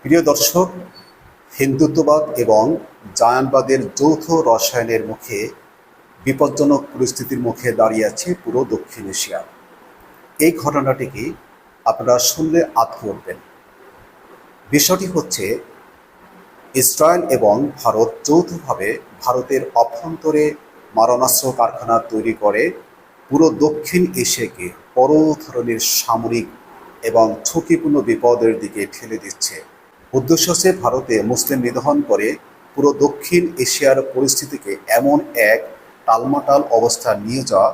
প্রিয় দর্শক, হিন্দুত্ববাদ এবং জায়নবাদের যৌথ রসায়নের মুখে বিপজ্জনক পরিস্থিতির মুখে দাঁড়িয়ে আছে পুরো দক্ষিণ এশিয়া। এই ঘটনাটিকে আপনারা শুনলে আঁতকে উঠবেন। বিষয়টি হচ্ছে, ইসরায়েল এবং ভারত যৌথভাবে ভারতের অভ্যন্তরে মারণাস্ত্র কারখানা তৈরি করে পুরো দক্ষিণ এশিয়াকে বড় ধরনের সামরিক এবং ঝুঁকিপূর্ণ বিপদের দিকে ঠেলে দিচ্ছে। উদ্দেশ্য হচ্ছে ভারতে মুসলিম নিধন করে পুরো দক্ষিণ এশিয়ার পরিস্থিতিকে এমন এক টালমাটাল অবস্থা নিয়ে যাওয়া,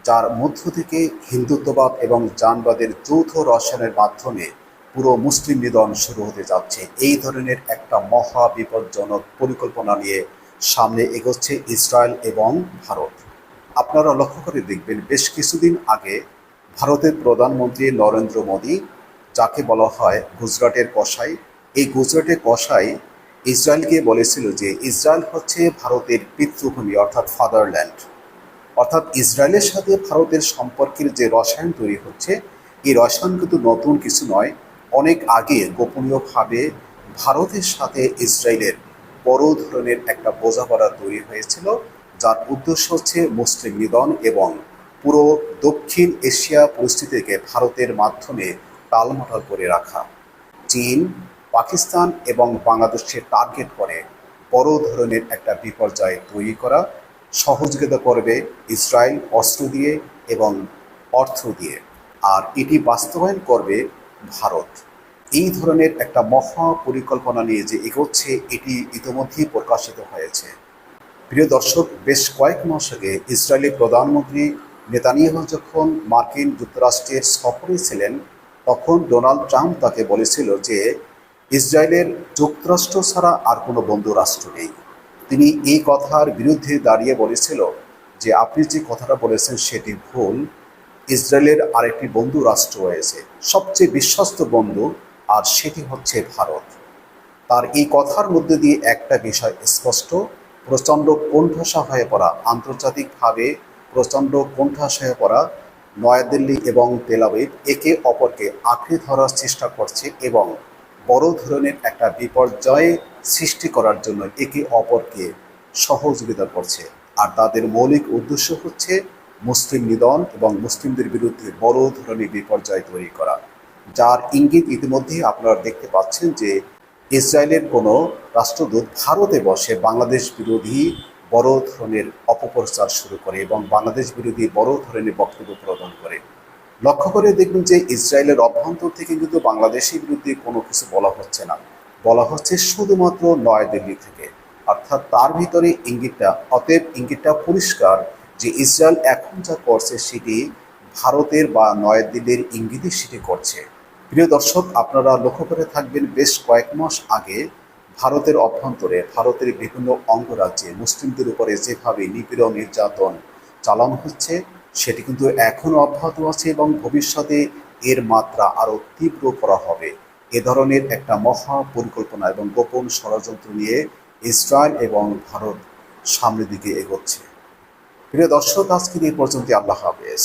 যার মধ্য থেকে হিন্দুত্ববাদ এবং জায়নবাদের যৌথ রসায়নের মাধ্যমে পুরো মুসলিম নিধন শুরু হতে যাচ্ছে। এই ধরনের একটা মহা বিপজ্জনক পরিকল্পনা নিয়ে সামনে এগোচ্ছে ইসরায়েল এবং ভারত। আপনারা লক্ষ্য করে দেখবেন, বেশ কিছুদিন আগে ভারতের প্রধানমন্ত্রী নরেন্দ্র মোদী, যাকে বলা হয় গুজরাটের কসাই, এই গুজরাটের কসাই ইসরায়েলকে বলেছিল যে ইসরায়েল হচ্ছে ভারতের পিতৃভূমি অর্থাৎ ফাদারল্যান্ড। অর্থাৎ ইসরায়েলের সাথে ভারতের সম্পর্কের যে রসায়ন তৈরি হচ্ছে, এই রসায়ন কিন্তু নতুন কিছু নয়। অনেক আগে গোপনীয়ভাবে ভারতের সাথে ইসরায়েলের বড় ধরনের একটা বোঝাপড়া তৈরি হয়েছিল, যার উদ্দেশ্য হচ্ছে মুসলিম নিধন এবং পুরো দক্ষিণ এশিয়া পরিস্থিতিকে ভারতের মাধ্যমে টালমাটাল করে রাখা। চীন, পাকিস্তান এবং বাংলাদেশকে টার্গেট করে বড় ধরনের একটা বিপর্যয় তৈরি করা, সহযোগিতা করবে ইসরায়েল অস্ত্র দিয়ে এবং অর্থ দিয়ে, আর এটি বাস্তবায়ন করবে ভারত। এই ধরনের একটা মহা পরিকল্পনা নিয়ে যে এগোচ্ছে, এটি ইতিমধ্যেই প্রকাশিত হয়েছে। প্রিয় দর্শক, বেশ কয়েক মাস আগে ইসরায়েলের প্রধানমন্ত্রী নেতানিয়াহু যখন মার্কিন যুক্তরাষ্ট্রের সফরে ছিলেন, তখন ডোনাল্ড ট্রাম্প তাকে বলেছিল যে ইসরায়েলের যুক্তরাষ্ট্র ছাড়া আর কোনো বন্ধু রাষ্ট্র নেই। তিনি এই কথার বিরুদ্ধে দাঁড়িয়ে বলেছিল যে আপনি যে কথাটা বলেছেন সেটি ভুল। ইসরায়েলের আরেকটি বন্ধু রাষ্ট্র রয়েছে, সবচেয়ে বিশ্বস্ত বন্ধু, আর সেটি হচ্ছে ভারত। তার এই কথার মধ্যে দিয়ে একটা বিষয় স্পষ্ট, প্রচণ্ড কোণঠাসা হয়ে পড়া, আন্তর্জাতিকভাবে প্রচণ্ড কোণঠাসা হয়ে পড়া নয়াদিল্লি এবং তেল আবিব একে অপরকে আঁকড়ে ধরার চেষ্টা করছে এবং বড় ধরনের একটা বিপর্যয় সৃষ্টি করার জন্য একে অপরকে সহযোগিতা করছে। আর তাদের মৌলিক উদ্দেশ্য হচ্ছে মুসলিম নিধন এবং মুসলিমদের বিরুদ্ধে বড় ধরনের বিপর্যয় তৈরি করা, যার ইঙ্গিত ইতিমধ্যেই আপনারা দেখতে পাচ্ছেন যে ইসরায়েলের কোনো রাষ্ট্রদূত ভারতে বসে বাংলাদেশ বিরোধী বড় ধরনের অপপ্রচার শুরু করে এবং বাংলাদেশ বিরোধী বড় ধরনের বক্তব্য প্রদান করে। লক্ষ্য করে দেখবেন যে ইসরায়েলের অভ্যন্তর থেকে কিন্তু বাংলাদেশের বিরুদ্ধে কোনো কিছু বলা হচ্ছে না, বলা হচ্ছে শুধুমাত্র নয়াদিল্লি থেকে। অর্থাৎ তার ভিতরে ইঙ্গিতটা, অতএব ইঙ্গিতটা পরিষ্কার যে ইসরায়েল এখন যা করছে সেটি ভারতের বা নয়াদিল্লির ইঙ্গিতই সেটি করছে। প্রিয় দর্শক, আপনারা লক্ষ্য করে থাকবেন, বেশ কয়েক মাস আগে ভারতের অভ্যন্তরে ভারতের বিভিন্ন অঙ্গরাজ্যে মুসলিমদের উপরে যেভাবে নিপীড়ন নির্যাতন চালানো হচ্ছে, সেটি কিন্তু এখনও অব্যাহত আছে এবং ভবিষ্যতে এর মাত্রা আরও তীব্র করা হবে। এ ধরনের একটা মহা পরিকল্পনা এবং গোপন ষড়যন্ত্র নিয়ে ইসরায়েল এবং ভারত সামনের দিকে এগোচ্ছে। প্রিয় দর্শক, আজকের এই পর্যন্ত। আল্লাহ হাফেজ।